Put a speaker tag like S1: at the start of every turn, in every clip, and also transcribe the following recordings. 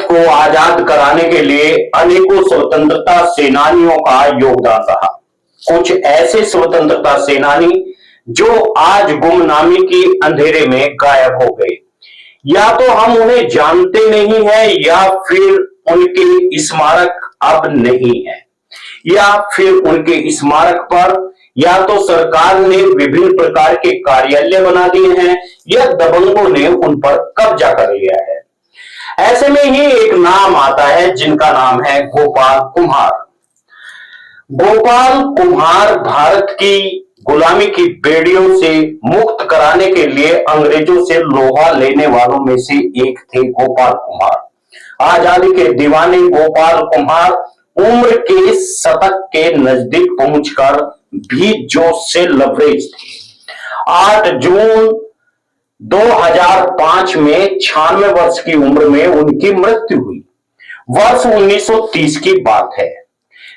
S1: को आजाद कराने के लिए अनेकों स्वतंत्रता सेनानियों का योगदान रहा। कुछ ऐसे स्वतंत्रता सेनानी जो आज गुमनामी की अंधेरे में गायब हो गए, या तो हम उन्हें जानते नहीं हैं, या फिर उनके स्मारक अब नहीं है, या फिर उनके स्मारक पर या तो सरकार ने विभिन्न प्रकार के कार्यालय बना दिए हैं, या दबंगों ने उन पर कब्जा कर लिया है। ऐसे में ही एक नाम आता है जिनका नाम है गोपाल कुम्हार। गोपाल कुम्हार भारत की गुलामी की बेड़ियों से मुक्त कराने के लिए अंग्रेजों से लोहा लेने वालों में से एक थे गोपाल कुम्हार। आजादी के दीवाने गोपाल कुम्हार उम्र के शतक के नजदीक पहुंचकर भी जोश से लबरेज थे। 8 जून 2005 में 96 वर्ष की उम्र में उनकी मृत्यु हुई। वर्ष 1930 की बात है।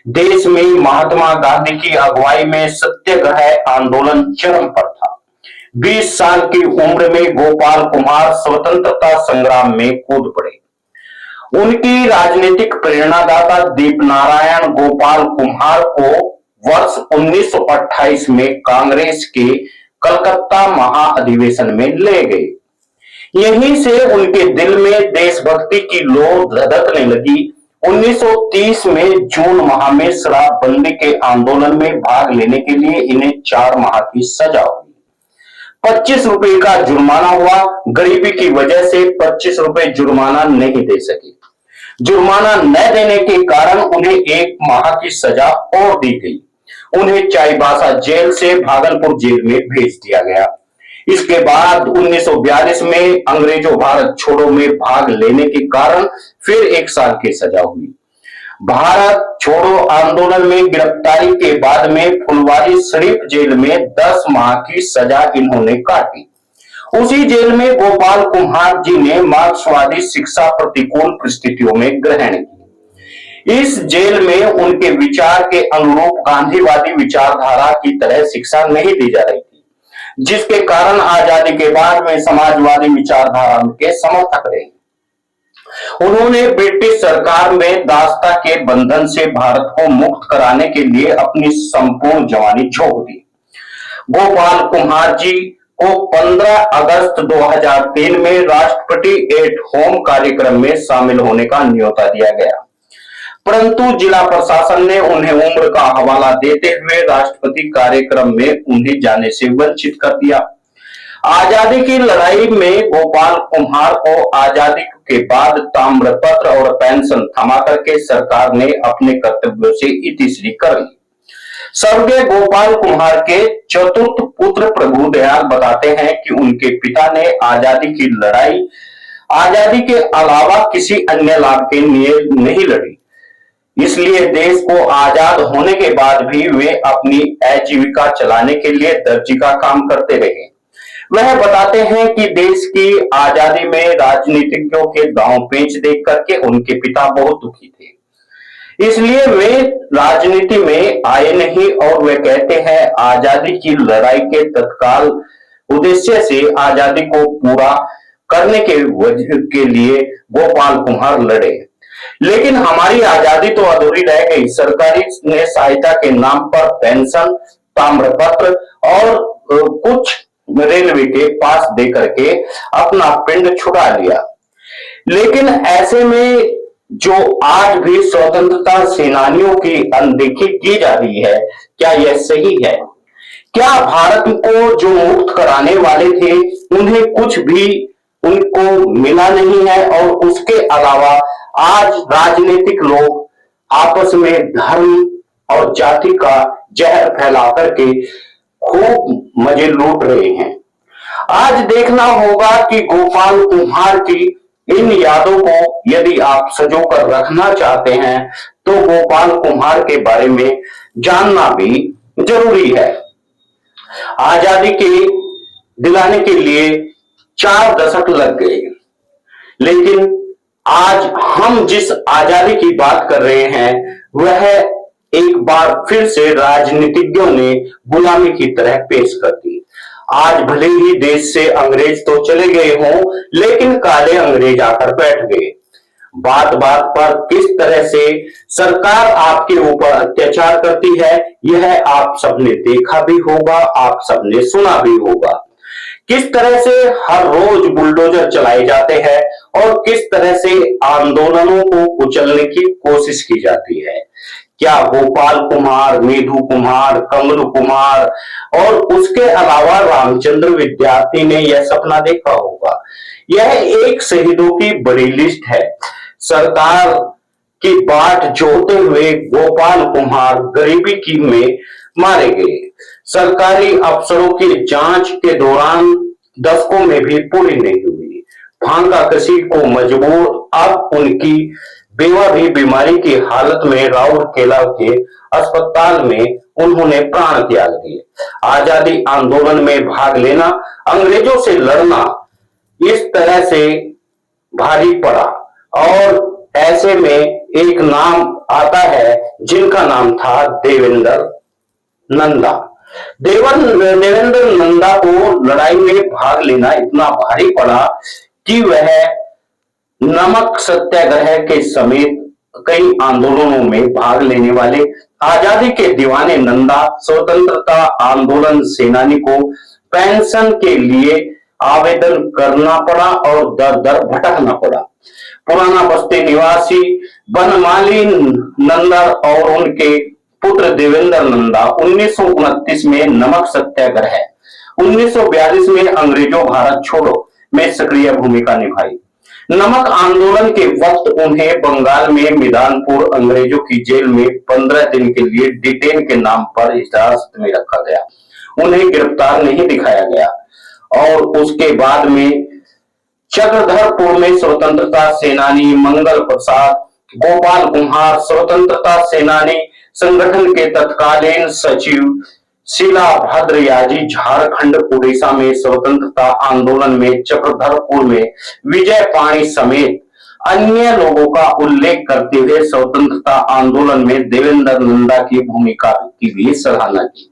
S1: देश में महात्मा गांधी की अगुवाई में सत्याग्रह आंदोलन चरम पर था। 20 साल की उम्र में गोपाल कुम्हार स्वतंत्रता संग्राम में कूद पड़े। उनकी राजनीतिक प्रेरणादाता दीपनारायण गोपाल कुम्हार को वर्ष 1928 में कांग्रेस के कलकत्ता महाअधिवेशन में ले गए। यहीं से उनके दिल में देशभक्ति की लौ धधकने लगी। 1930 में जून माह में शराबबंदी के आंदोलन में भाग लेने के लिए इन्हें 4 माह की सजा हुई। 25 रुपए का जुर्माना हुआ। गरीबी की वजह से 25 रुपए जुर्माना नहीं दे सके। जुर्माना न देने के कारण उन्हें 1 माह की सजा और दी गई। उन्हें चाईबासा जेल से भागलपुर जेल में भेज दिया गया। इसके बाद 1942 में अंग्रेजों भारत छोड़ो में भाग लेने के कारण फिर 1 साल की सजा हुई। भारत छोड़ो आंदोलन में गिरफ्तारी के बाद में फुलवारी शरीफ जेल में 10 माह की सजा इन्होंने काटी। उसी जेल में गोपाल कुम्हार जी ने मार्क्सवादी शिक्षा प्रतिकूल परिस्थितियों में ग्रहण की। इस जेल में उनके विचार के अनुरूप गांधीवादी विचारधारा की तरह शिक्षा नहीं दी जा रही थी, जिसके कारण आजादी के बाद में समाजवादी विचारधारा के समर्थक रहे। उन्होंने ब्रिटिश सरकार में दासता के बंधन से भारत को मुक्त कराने के लिए अपनी संपूर्ण जवानी झोंक दी। गोपाल कुम्हार जी को 15 अगस्त 2003 में राष्ट्रपति एट होम कार्यक्रम में शामिल होने का न्योता दिया गया, परंतु जिला प्रशासन ने उन्हें उम्र का हवाला देते हुए राष्ट्रपति कार्यक्रम में उन्हें जाने से वंचित कर दिया। आजादी की लड़ाई में गोपाल कुम्हार को आजादी के बाद ताम्रपत्र और पेंशन थमा करके सरकार ने अपने कर्तव्यों से इतिश्री कर ली। स्वर्गीय गोपाल कुम्हार के चतुर्थ पुत्र प्रभु दयाल बताते हैं कि उनके पिता ने आजादी की लड़ाई आजादी के अलावा किसी अन्य लाभ के लिए नहीं लड़ी, इसलिए देश को आजाद होने के बाद भी वे अपनी आजीविका चलाने के लिए दर्जी का काम करते रहे। वह बताते हैं कि देश की आजादी में राजनीतिज्ञों के दांव पेच देख करके उनके पिता बहुत दुखी थे, इसलिए वे राजनीति में आए नहीं, और वे कहते हैं आजादी की लड़ाई के तत्काल उद्देश्य से आजादी को पूरा करने के लिए गोपाल कुम्हार लड़े, लेकिन हमारी आजादी तो अधूरी रह गई। सरकारी ने सहायता के नाम पर पेंशन, ताम्रपत्र और कुछ रेलवे के पास देकर के अपना पिंड छुड़ा लिया। लेकिन ऐसे में जो आज भी स्वतंत्रता सेनानियों की अनदेखी की जा रही है, क्या यह सही है? क्या भारत को जो मुक्त कराने वाले थे उन्हें कुछ भी उनको मिला नहीं है? और उसके अलावा आज राजनीतिक लोग आपस में धर्म और जाति का जहर फैला करके खूब मजे लूट रहे हैं। आज देखना होगा कि गोपाल कुम्हार की इन यादों को यदि आप संजोकर रखना चाहते हैं तो गोपाल कुम्हार के बारे में जानना भी जरूरी है। आजादी के दिलाने के लिए 4 दशक लग गए, लेकिन आज हम जिस आजादी की बात कर रहे हैं वह एक बार फिर से राजनीतिज्ञों ने गुलामी की तरह पेश कर दी। आज भले ही देश से अंग्रेज तो चले गए हों, लेकिन काले अंग्रेज आकर बैठ गए। बात बात पर किस तरह से सरकार आपके ऊपर अत्याचार करती है, यह आप सबने देखा भी होगा, आप सबने सुना भी होगा। किस तरह से हर रोज बुलडोजर चलाए जाते हैं और किस तरह से आंदोलनों को कुचलने की कोशिश की जाती है। क्या गोपाल कुमार, नीधू कुमार, कमल कुमार और उसके अलावा रामचंद्र विद्यार्थी ने यह सपना देखा होगा? यह एक शहीदों की बड़ी लिस्ट है। सरकार की बाट जोड़ते हुए गोपाल कुमार गरीबी की में मारे गए। सरकारी अफसरों की जांच के दौरान दशकों में भी पूरी नहीं हुई। फांका कसी को मजबूर, अब उनकी बेवा भी बीमारी की हालत में राउरकेला के अस्पताल में उन्होंने प्राण त्याग दिए। आजादी आंदोलन में भाग लेना, अंग्रेजों से लड़ना इस तरह से भारी पड़ा और ऐसे में एक नाम आता है जिनका नाम था देवेंद्र नंदा। देवेंद्र नंदा को लड़ाई में भाग लेना इतना भारी पड़ा कि वह नमक सत्याग्रह के समेत कई आंदोलनों में भाग लेने वाले आजादी के दीवाने नंदा स्वतंत्रता आंदोलन सेनानी को पेंशन के लिए आवेदन करना पड़ा और दर दर भटकना पड़ा। पुराना बस्ती निवासी बनमाली नंदा और उनके पुत्र देवेंद्र नंदा 1929 में नमक सत्याग्रह, 1942 में अंग्रेजों भारत छोड़ो में सक्रिय भूमिका निभाई। नमक आंदोलन के वक्त उन्हें बंगाल में मिदानपुर अंग्रेजों की जेल में 15 दिन के लिए डिटेन के नाम पर हिरासत में रखा गया। उन्हें गिरफ्तार नहीं दिखाया गया और उसके बाद में चक्रधरपुर में स्वतंत्रता सेनानी मंगल प्रसाद, गोपाल कुमार स्वतंत्रता सेनानी संगठन के तत्कालीन सचिव, शीला भद्रयाजी झारखंड उड़ीसा में स्वतंत्रता आंदोलन में चक्रधरपुर में विजय पाणी समेत अन्य लोगों का उल्लेख करते हुए स्वतंत्रता आंदोलन में देवेंद्र नंदा की भूमिका की भी सराहना की।